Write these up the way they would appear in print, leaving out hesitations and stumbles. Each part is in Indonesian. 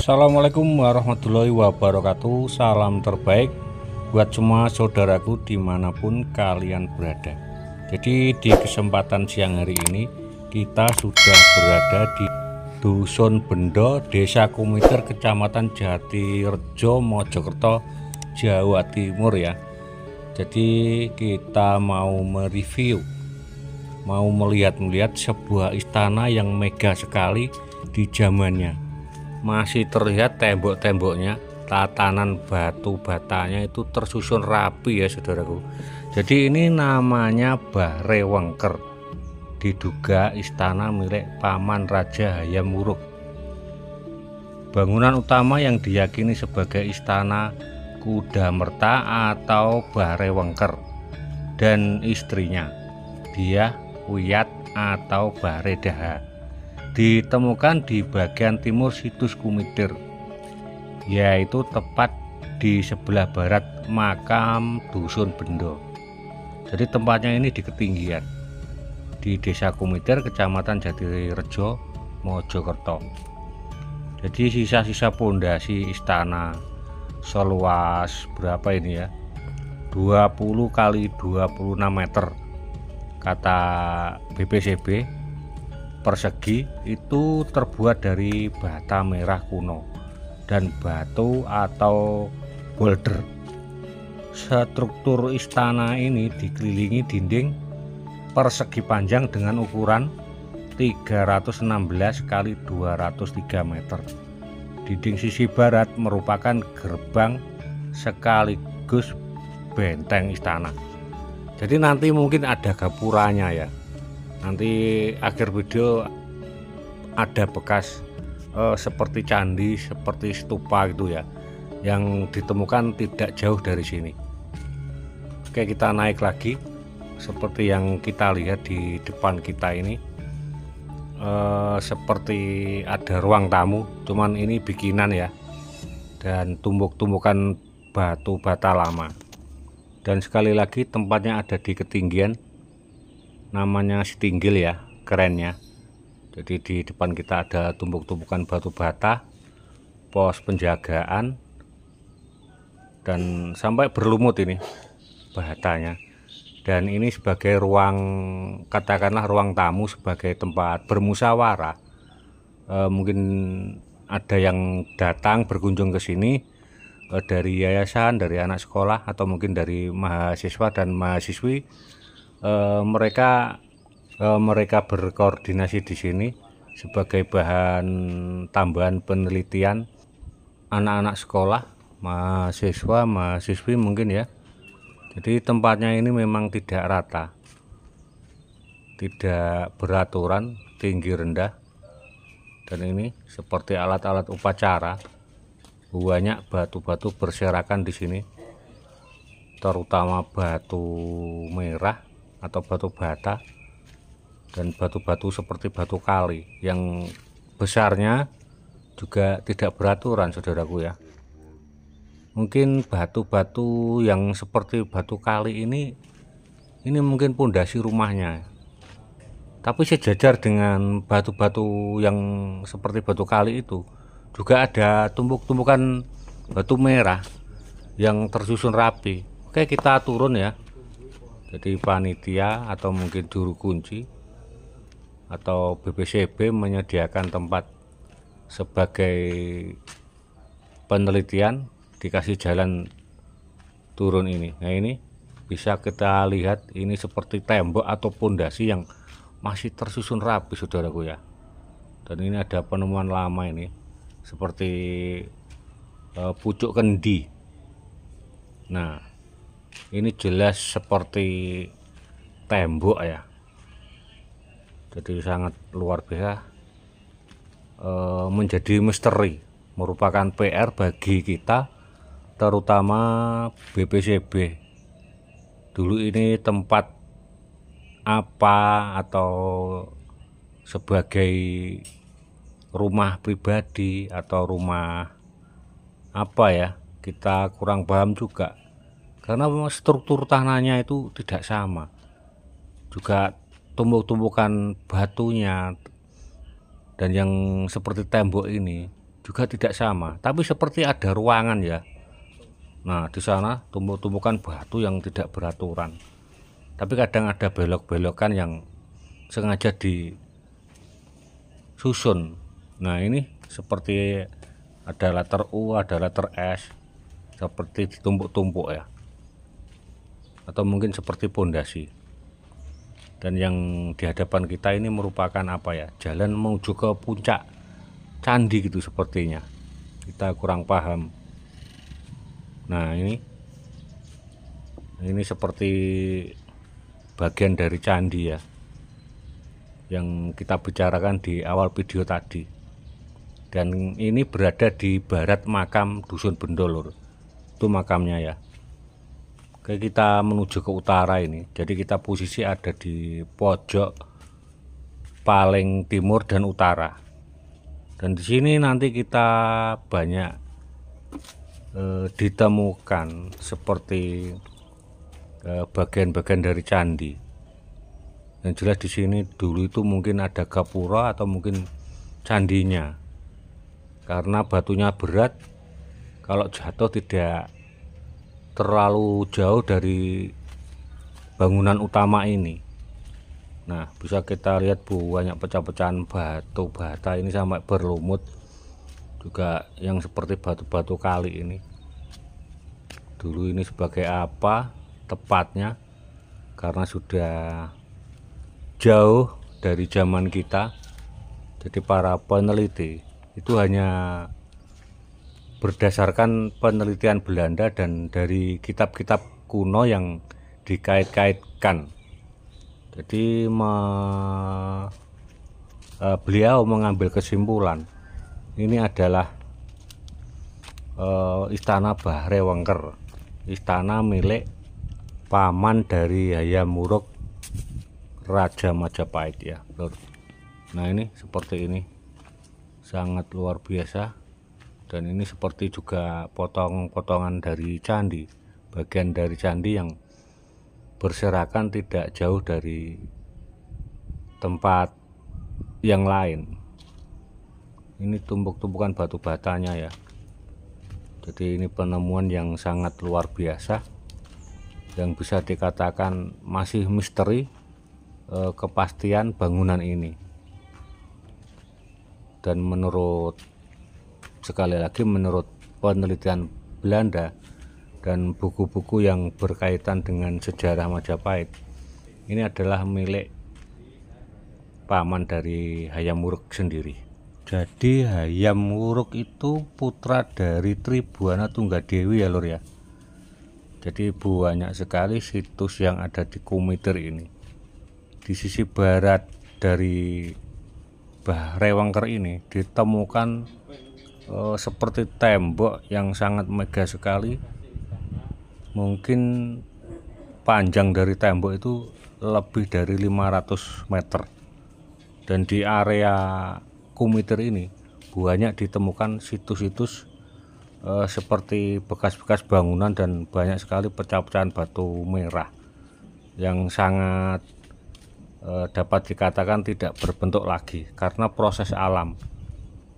Assalamualaikum warahmatullahi wabarakatuh. Salam terbaik buat semua saudaraku dimanapun kalian berada. Jadi di kesempatan siang hari ini kita sudah berada di Dusun Bendo, Desa Kumiter, Kecamatan Jatirejo, Mojokerto, Jawa Timur ya. Jadi kita mau mereview, mau melihat sebuah istana yang megah sekali di zamannya. Masih terlihat tembok-temboknya, tatanan batu batanya itu tersusun rapi ya saudaraku. Jadi ini namanya Barewengker, diduga istana milik Paman Raja Hayam Wuruk. Bangunan utama yang diyakini sebagai istana Kudamerta atau Barewengker dan istrinya Dyah Wiyat atau Baredaha ditemukan di bagian timur situs Kumiter, yaitu tepat di sebelah barat makam Dusun Bendo. Jadi tempatnya ini di ketinggian di Desa Kumiter, Kecamatan Jatirejo, Mojokerto. Jadi sisa-sisa pondasi istana seluas berapa ini ya, 20 kali 26 meter kata BPCB persegi, itu terbuat dari bata merah kuno dan batu atau boulder. Struktur istana ini dikelilingi dinding persegi panjang dengan ukuran 316 kali 203 meter. Dinding sisi barat merupakan gerbang sekaligus benteng istana. Jadi nanti mungkin ada gapuranya ya. Nanti akhir video ada bekas seperti candi, seperti stupa gitu ya, yang ditemukan tidak jauh dari sini. Oke, kita naik lagi. Seperti yang kita lihat di depan kita ini, seperti ada ruang tamu, cuman ini bikinan ya, dan tumbuk-tumbukan batu bata lama. Dan sekali lagi tempatnya ada di ketinggian, namanya Setinggil ya, kerennya. Jadi di depan kita ada tumbuk-tumpukan batu bata, pos penjagaan, dan sampai berlumut ini batanya. Dan ini sebagai ruang, katakanlah ruang tamu, sebagai tempat bermusyawarah. Mungkin ada yang datang berkunjung ke sini dari yayasan, dari anak sekolah, atau mungkin dari mahasiswa dan mahasiswi. Mereka berkoordinasi di sini sebagai bahan tambahan penelitian anak-anak sekolah, mahasiswa, mahasiswi mungkin ya. Jadi tempatnya ini memang tidak rata, tidak beraturan, tinggi rendah. Dan ini seperti alat-alat upacara, banyak batu-batu berserakan di sini, terutama batu merah atau batu bata, dan batu-batu seperti batu kali yang besarnya juga tidak beraturan saudaraku ya. Mungkin batu-batu yang seperti batu kali ini mungkin pondasi rumahnya, tapi sejajar dengan batu-batu yang seperti batu kali itu juga ada tumbuk-tumpukan batu merah yang tersusun rapi. Oke, kita turun ya. Jadi panitia atau mungkin juru kunci atau BPCB menyediakan tempat sebagai penelitian, dikasih jalan turun ini. Nah, ini bisa kita lihat, ini seperti tembok atau pondasi yang masih tersusun rapi saudaraku ya. Dan ini ada penemuan lama ini seperti pucuk kendi. Nah, ini jelas seperti tembok ya. Jadi sangat luar biasa, menjadi misteri, merupakan PR bagi kita, terutama BPCB. Dulu ini tempat apa, atau sebagai rumah pribadi atau rumah apa ya, kita kurang paham juga, karena memang struktur tanahnya itu tidak sama, juga tumbuk-tumpukan batunya, dan yang seperti tembok ini juga tidak sama, tapi seperti ada ruangan ya. Nah, di sana tumpuk-tumpukan batu yang tidak beraturan, tapi kadang ada belok-belokan yang sengaja disusun. Nah, ini seperti ada letter U, ada letter S, seperti ditumpuk-tumpuk ya, atau mungkin seperti pondasi. Dan yang di hadapan kita ini merupakan apa ya, jalan menuju ke puncak candi gitu sepertinya, kita kurang paham. Nah, ini seperti bagian dari candi ya, yang kita bicarakan di awal video tadi. Dan ini berada di barat makam Dusun Bendol, itu makamnya ya. Oke, kita menuju ke utara ini, jadi kita posisi ada di pojok paling timur dan utara. Dan di sini nanti kita banyak ditemukan seperti bagian-bagian dari candi. Yang jelas di sini dulu itu mungkin ada gapura atau mungkin candinya, karena batunya berat, kalau jatuh tidak terlalu jauh dari bangunan utama ini. Nah, bisa kita lihat banyak pecah-pecahan batu bata ini sampai berlumut juga, yang seperti batu-batu kali ini. Dulu ini sebagai apa tepatnya, karena sudah jauh dari zaman kita, jadi para peneliti itu hanya berdasarkan penelitian Belanda dan dari kitab-kitab kuno yang dikait-kaitkan. Jadi beliau mengambil kesimpulan ini adalah istana Bahrewengker, istana milik paman dari Hayam Wuruk Raja Majapahit ya, Lur. Nah, ini seperti ini, sangat luar biasa. Dan ini seperti juga potong-potongan dari candi, bagian dari candi yang berserakan tidak jauh dari tempat yang lain. Ini tumpuk-tumpukan batu batanya ya. Jadi ini penemuan yang sangat luar biasa, yang bisa dikatakan masih misteri kepastian bangunan ini. Dan sekali lagi menurut penelitian Belanda dan buku-buku yang berkaitan dengan sejarah Majapahit, ini adalah milik paman dari Hayam Wuruk sendiri. Jadi Hayam Wuruk itu putra dari Tribhuwana Tunggadewi ya, Lur ya. Jadi banyak sekali situs yang ada di Kumitir ini. Di sisi barat dari Bahrewengker ini ditemukan seperti tembok yang sangat megah sekali. Mungkin panjang dari tembok itu lebih dari 500 meter. Dan di area Kumitir ini banyak ditemukan situs-situs seperti bekas-bekas bangunan dan banyak sekali pecah-pecahan batu merah yang sangat dapat dikatakan tidak berbentuk lagi karena proses alam.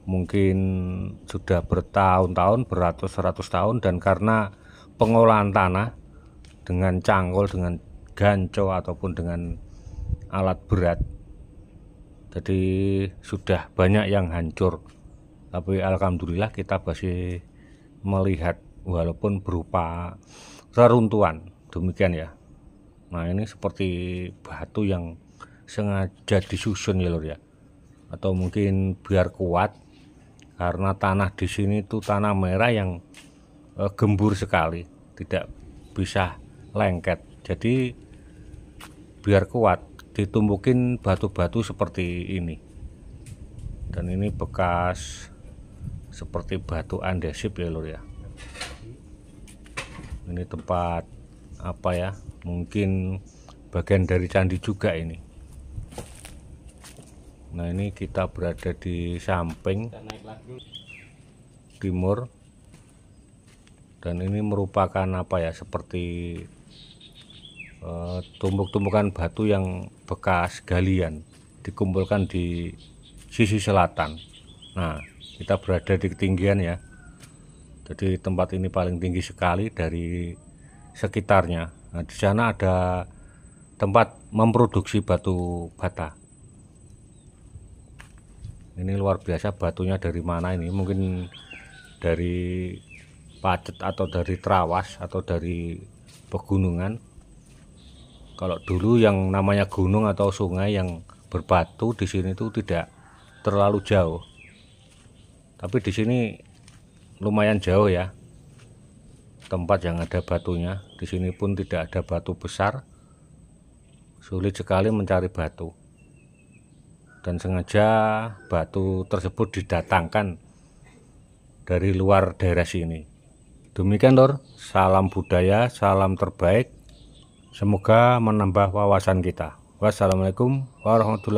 Mungkin sudah bertahun-tahun, beratus-ratus tahun, dan karena pengolahan tanah dengan cangkul, dengan ganco ataupun dengan alat berat, jadi sudah banyak yang hancur. Tapi alhamdulillah kita masih melihat walaupun berupa reruntuhan, demikian ya. Nah, ini seperti batu yang sengaja disusun ya, Lur ya, atau mungkin biar kuat, karena tanah di sini itu tanah merah yang gembur sekali, tidak bisa lengket. Jadi biar kuat ditumbukin batu-batu seperti ini. Dan ini bekas seperti batu andesit ya, Lur ya. Ini tempat apa ya, mungkin bagian dari candi juga ini. Nah, ini kita berada di samping timur, dan ini merupakan apa ya, seperti tumpuk-tumpukan batu yang bekas galian dikumpulkan di sisi selatan. Nah, Kita berada di ketinggian ya. Jadi tempat ini paling tinggi sekali dari sekitarnya. Nah, di sana ada tempat memproduksi batu bata. Ini luar biasa, batunya dari mana ini? Mungkin dari Pacet atau dari Trawas atau dari pegunungan. Kalau dulu yang namanya gunung atau sungai yang berbatu di sini tuh tidak terlalu jauh. Tapi di sini lumayan jauh ya. Tempat yang ada batunya. Di sini pun tidak ada batu besar. Sulit sekali mencari batu. Dan sengaja batu tersebut didatangkan dari luar daerah sini. Demikian lor, salam budaya, salam terbaik. Semoga menambah wawasan kita. Wassalamualaikum warahmatullahi wabarakatuh.